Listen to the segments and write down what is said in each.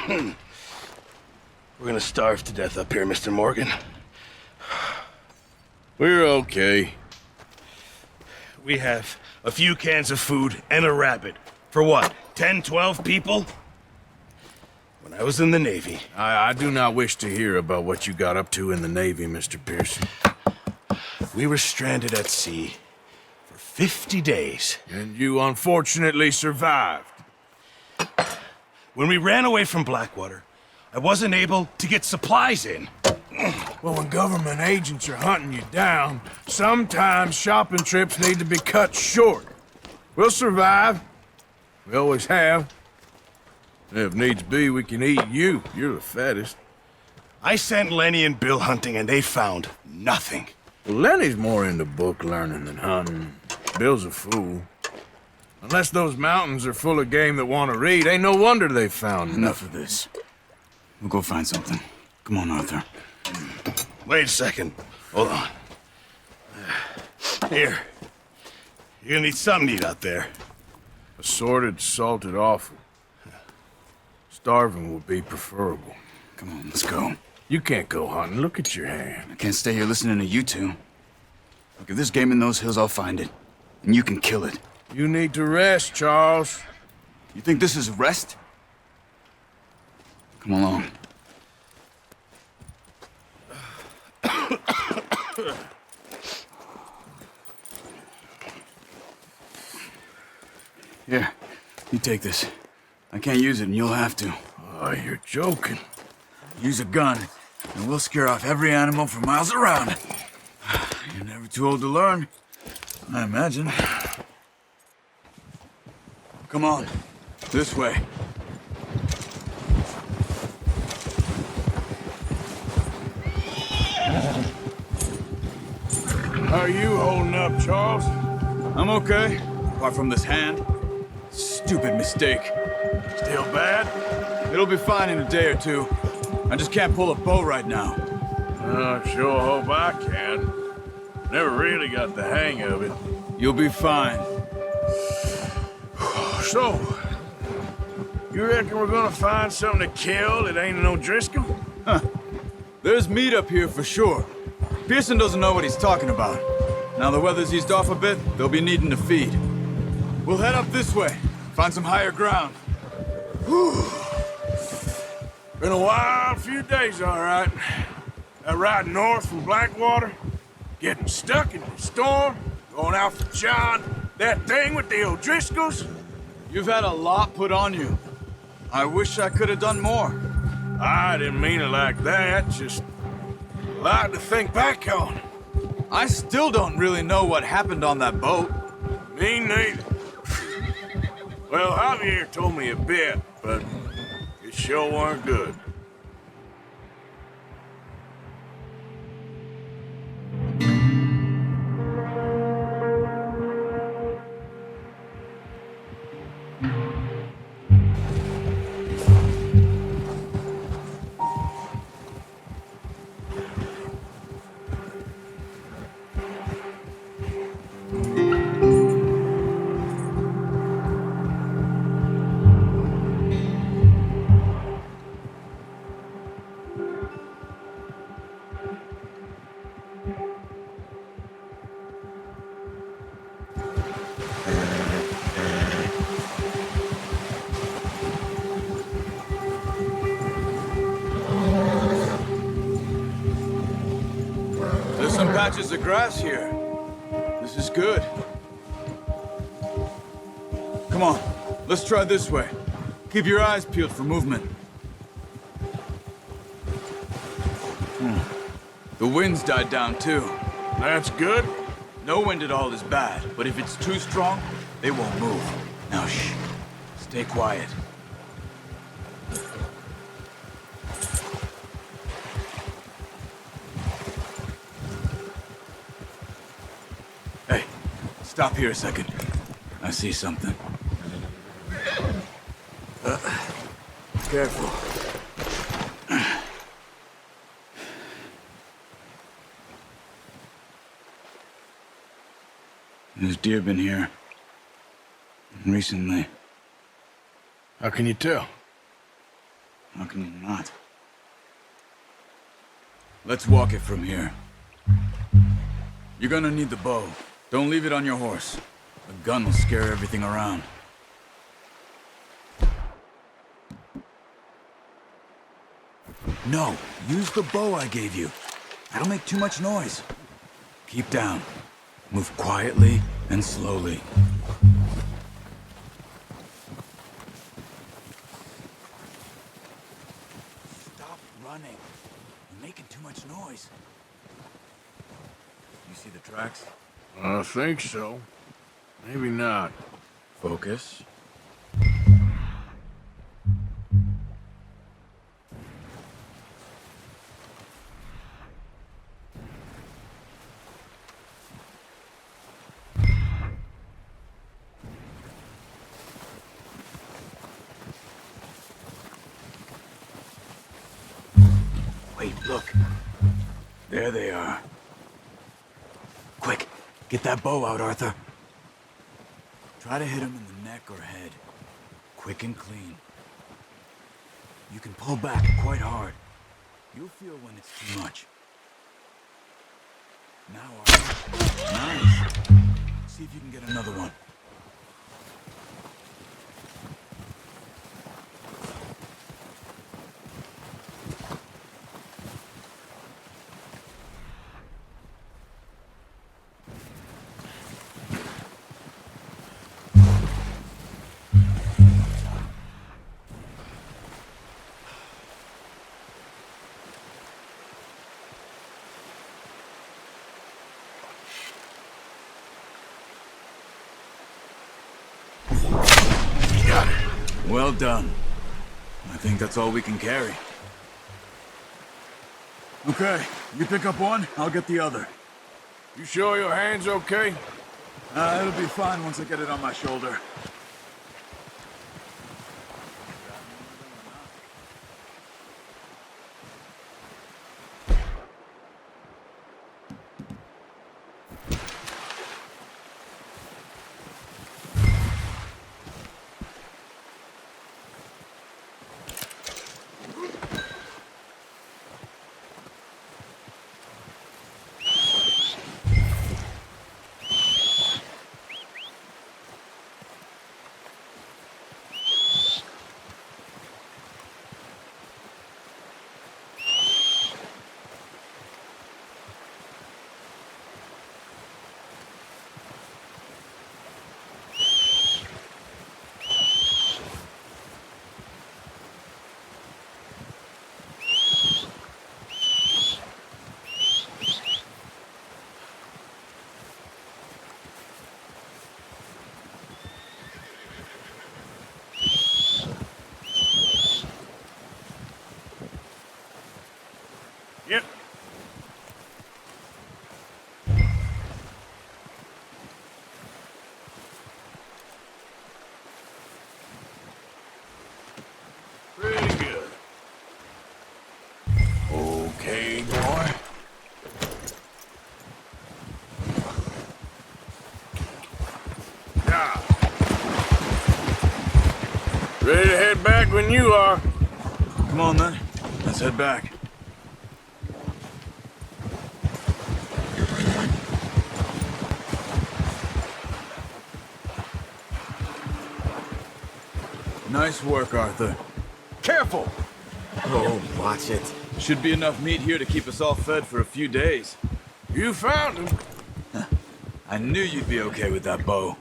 We're gonna starve to death up here, Mr. Morgan. We're okay. We have a few cans of food and a rabbit. For what, 10, 12 people? When I was in the Navy... I do not wish to hear about what you got up to in the Navy, Mr. Pearson. We were stranded at sea for 50 days. And you unfortunately survived. When we ran away from Blackwater, I wasn't able to get supplies in. Well, when government agents are hunting you down, sometimes shopping trips need to be cut short. We'll survive. We always have. If needs be, we can eat you. You're the fattest. I sent Lenny and Bill hunting, and they found nothing. Well, Lenny's more into book learning than hunting. Bill's a fool. Unless those mountains are full of game that want to read, ain't no wonder they found Enough of this. We'll go find something. Come on, Arthur. Wait a second. Hold on. Here. You're gonna need something to eat out there. Assorted, salted offal. Starving would be preferable. Come on, let's go. You can't go hunting. Look at your hand. I can't stay here listening to you two. Look, if there's game in those hills, I'll find it. And you can kill it. You need to rest, Charles. You think this is rest? Come along. Here, you take this. I can't use it, and you'll have to. Oh, you're joking. Use a gun, and we'll scare off every animal for miles around. You're never too old to learn, I imagine. Come on, this way. How are you holding up, Charles? I'm okay, apart from this hand. Stupid mistake. Still bad? It'll be fine in a day or two. I just can't pull a bow right now. I sure hope I can. Never really got the hang of it. You'll be fine. So, you reckon we're gonna find something to kill that ain't no Driscoll? Huh. There's meat up here for sure. Pearson doesn't know what he's talking about. Now the weather's eased off a bit, they'll be needing to feed. We'll head up this way, find some higher ground. Whew. Been a wild few days, all right. That ride north from Blackwater, getting stuck in the storm, going out for John, that thing with the O'Driscolls. You've had a lot put on you. I wish I could have done more. I didn't mean it like that, just a lot to think back on. I still don't really know what happened on that boat. Me neither. Well, Javier told me a bit, but it sure weren't good. There's some patches of grass here. This is good. Come on, let's try this way. Keep your eyes peeled for movement. The wind's died down too. That's good. No wind at all is bad, but if it's too strong, they won't move. Now shh, stay quiet. Hey, stop here a second. I see something. Careful. There's deer been here. Recently. How can you tell? How can you not? Let's walk it from here. You're gonna need the bow. Don't leave it on your horse. A gun will scare everything around. No, use the bow I gave you. That'll make too much noise. Keep down. Move quietly and slowly. Stop running. You're making too much noise. You see the tracks? I think so. Maybe not. Focus. Wait, look. There they are. Quick, get that bow out, Arthur. Try to hit him in the neck or head. Quick and clean. You can pull back quite hard. You'll feel when it's too much. Now, Arthur. Nice. See if you can get another one. Well done. I think that's all we can carry. Okay, you pick up one, I'll get the other. You sure your hand's okay? It'll be fine once I get it on my shoulder. Yep. Pretty good. Okay, boy. Now. Ready to head back when you are. Come on then, let's head back. Nice work, Arthur. Careful! Oh, watch it. Should be enough meat here to keep us all fed for a few days. You found him. I knew you'd be okay with that bow.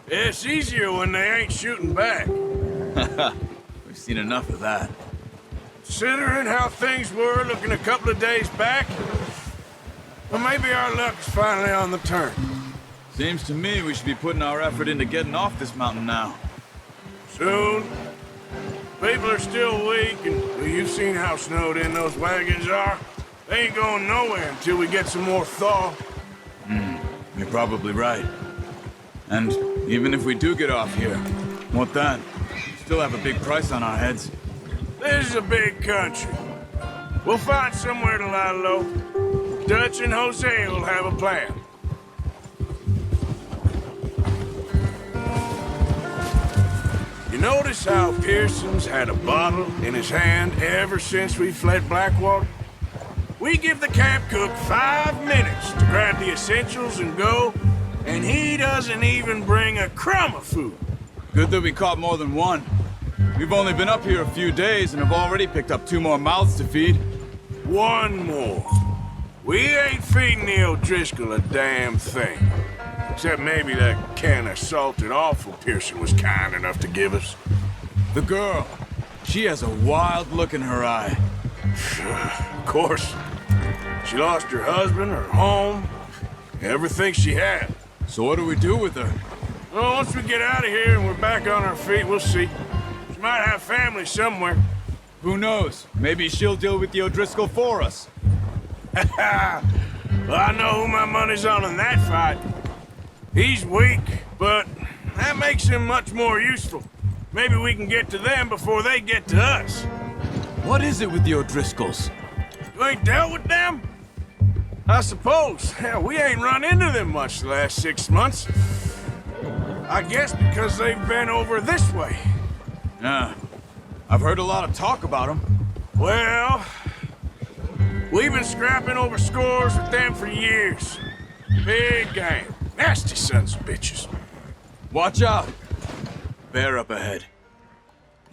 It's easier when they ain't shooting back. We've seen enough of that. Considering how things were looking a couple of days back, well, maybe our luck's finally on the turn. Seems to me we should be putting our effort into getting off this mountain now. Soon. People are still weak, and well, you've seen how snowed in those wagons are. They ain't going nowhere until we get some more thaw. You're probably right. And even if we do get off here, what then? We still have a big price on our heads. This is a big country. We'll find somewhere to lie low. Dutch and Jose will have a plan. You notice how Pearson's had a bottle in his hand ever since we fled Blackwater? We give the camp cook 5 minutes to grab the essentials and go, and he doesn't even bring a crumb of food. Good that we caught more than one. We've only been up here a few days and have already picked up 2 more mouths to feed. 1 more. We ain't feeding the O'Driscoll a damn thing. Except maybe that can of salted offal Pearson was kind enough to give us. The girl. She has a wild look in her eye. Of course. She lost her husband, her home, everything she had. So what do we do with her? Well, once we get out of here and we're back on our feet, we'll see. She might have family somewhere. Who knows? Maybe she'll deal with the O'Driscoll for us. Well, I know who my money's on in that fight. He's weak, but that makes him much more useful. Maybe we can get to them before they get to us. What is it with the O'Driscolls? You ain't dealt with them? I suppose. Hell, we ain't run into them much the last 6 months. I guess because they've been over this way. Yeah. I've heard a lot of talk about them. Well, we've been scrapping over scores with them for years. Big gang. Nasty sons of bitches. Watch out! Bear up ahead.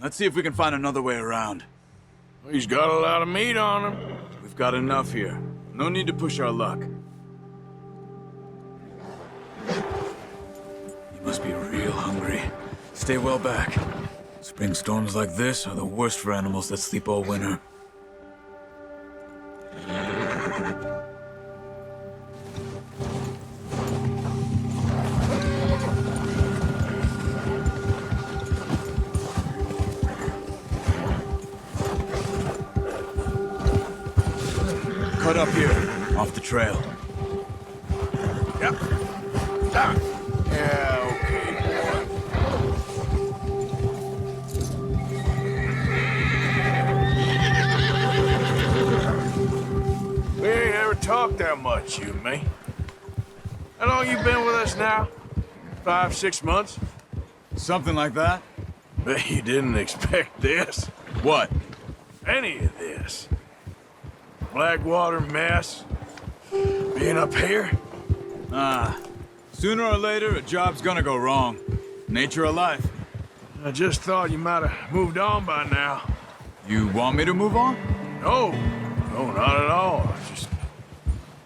Let's see if we can find another way around. He's got a lot of meat on him. We've got enough here. No need to push our luck. You must be real hungry. Stay well back. Spring storms like this are the worst for animals that sleep all winter. Cut up here, off the trail. Yep. Ah. Yeah, okay. We ain't ever talked that much, you and me. How long you been with us now? 5, 6 months? Something like that? Bet you didn't expect this. What? Any of this. Blackwater mess. Being up here. Sooner or later, a job's gonna go wrong. Nature of life. I just thought you might have moved on by now. You want me to move on? No, not at all. I just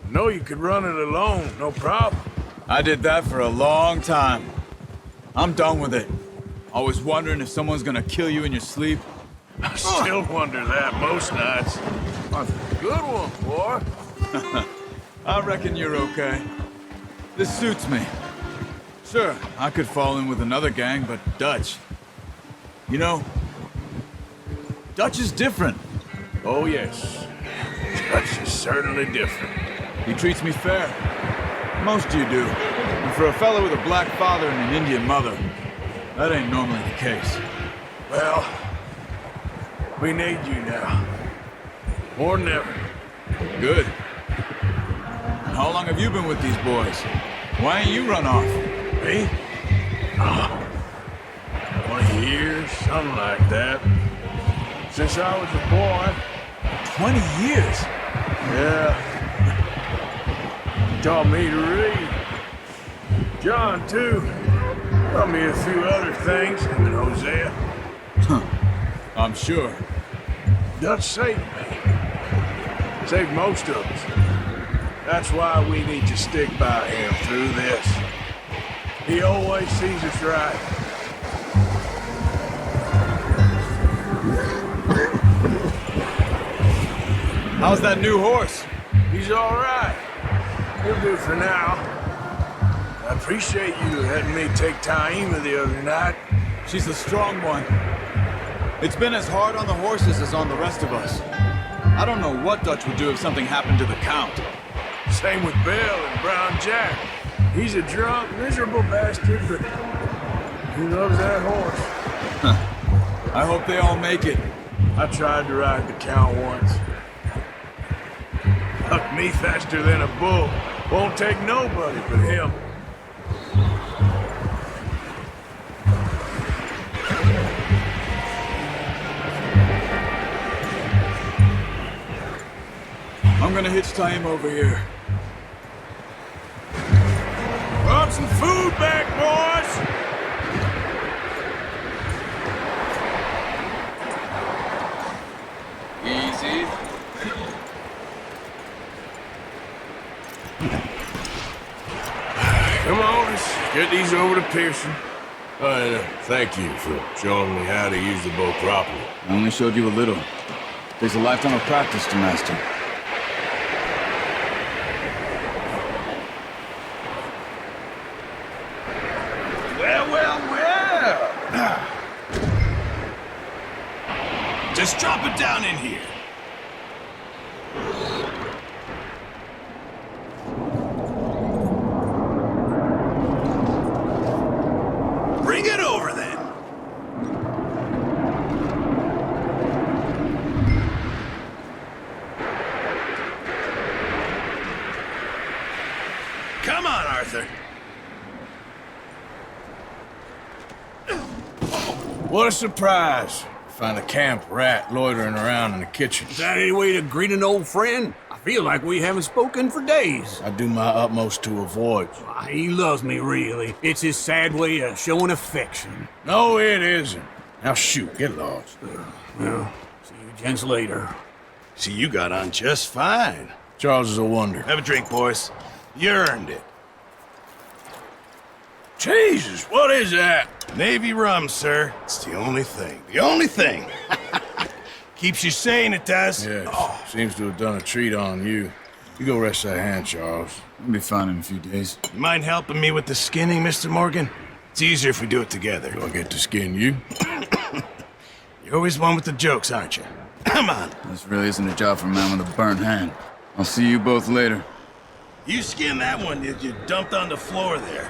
know you could run it alone, no problem. I did that for a long time. I'm done with it. Always wondering if someone's gonna kill you in your sleep. I still wonder that most nights. That's a good one, boy. I reckon you're okay. This suits me. Sure, I could fall in with another gang, but Dutch. You know, Dutch is different. Oh, yes. Dutch is certainly different. He treats me fair. Most you do. And for a fellow with a black father and an Indian mother, that ain't normally the case. Well, we need you now. More than ever. Good. And how long have you been with these boys? Why ain't you run off? Me? 20 years, something like that. Since I was a boy. 20 years? Yeah. He taught me to read. John, too. Taught me a few other things, him and Hosea. I'm sure. Dutch saved me. Saved most of us. That's why we need to stick by him through this. He always sees us right. How's that new horse? He's all right. He'll do for now. I appreciate you letting me take Taima the other night. She's a strong one. It's been as hard on the horses as on the rest of us. I don't know what Dutch would do if something happened to the Count. Same with Bill and Brown Jack. He's a drunk, miserable bastard, but he loves that horse. I hope they all make it. I tried to ride the Count once. Hucked me faster than a bull. Won't take nobody but him. gonna hitch tie him over here. Brought some food back, boys! Easy. Come on, let's get these over to Pearson. Thank you for showing me how to use the bow properly. I only showed you a little. Takes a lifetime of practice to master. Well. Just drop it down in here. Bring it over then. Come on, Arthur. What a surprise. Find a camp rat loitering around in the kitchen. Is that any way to greet an old friend? I feel like we haven't spoken for days. I do my utmost to avoid you. He loves me, really. It's his sad way of showing affection. No, it isn't. Now shoot, get lost. Well, see you gents later. See, you got on just fine. Charles is a wonder. Have a drink, boys. You earned it. Jesus, what is that? Navy rum, sir. It's the only thing. The only thing. Keeps you sane, it does. Yes, seems to have done a treat on you. You go rest that hand, Charles. We'll be fine in a few days. You mind helping me with the skinning, Mr. Morgan? It's easier if we do it together. Do I get to skin you? You're always one with the jokes, aren't you? Come on. This really isn't a job for a man with a burnt hand. I'll see you both later. You skinned that one that you dumped on the floor there.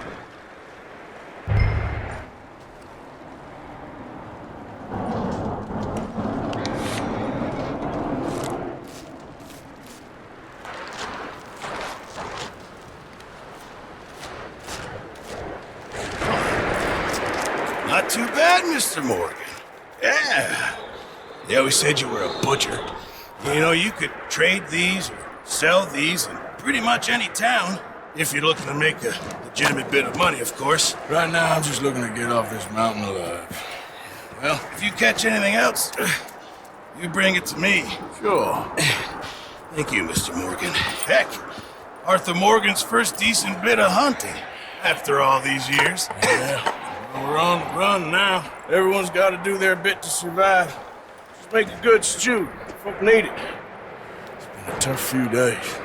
Not too bad, Mr. Morgan. Yeah. They always said you were a butcher. You know, you could trade these or sell these in pretty much any town. If you're looking to make a legitimate bit of money, of course. Right now, I'm just looking to get off this mountain alive. Well, if you catch anything else, you bring it to me. Sure. Thank you, Mr. Morgan. Heck, Arthur Morgan's first decent bit of hunting after all these years. Yeah. We're on the run now. Everyone's got to do their bit to survive. Just make a good stew. Folk need it. It's been a tough few days.